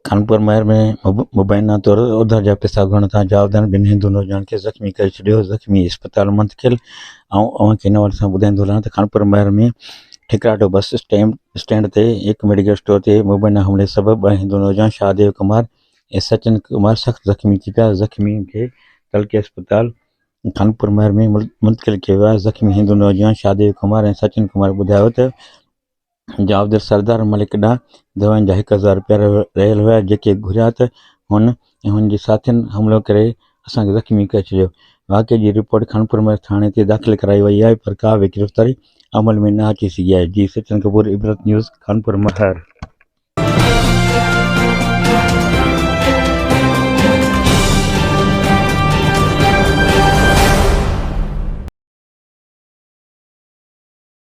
कानपुर महर में मुबैना तौर उधर जा पैसा घुरण तां जावदान ॿिनि हिंदू नौजवान खे ज़ख़्मी करे छॾियो। ज़ख़्मी अस्पताल मुंतक़िल। हिन वटि सां ॿुधाईंदो रहां त कानपुर महर में ठिकराटो बस स्टैंड ते हिकु मेडिकल स्टोर ते मुबैना हमले सबबि ॿ हिंदू नौजवान शाहदेव कुमार ऐं सचिन कुमार सख़्तु ज़ख़्मी थी पिया। ज़ख़्मी खे तलके अस्पताल कानपुर महर में मुंतक़िल कियो आहे। ज़ख़्मी हिंदू नौजवान शाहदेव कुमार ऐं सचिन कुमार ॿुधायो त जावेद सरदार मलिक ॾांहुं दवाउनि जा 1000 रुपया रहियल हुआ, जेके घुरिया त हुन ऐं हुन जे साथियुनि हमलो करे असांखे ज़ख़्मी करे छॾियो। वाक़े जी रिपोर्ट कानपुर महर थाणे ते दाख़िल कराई वई आहे, पर का बि गिरफ़्तारी अमल में न अची सघी आहे। जी सचिन कपूर, इबरत न्यूज़, कानपुर महर।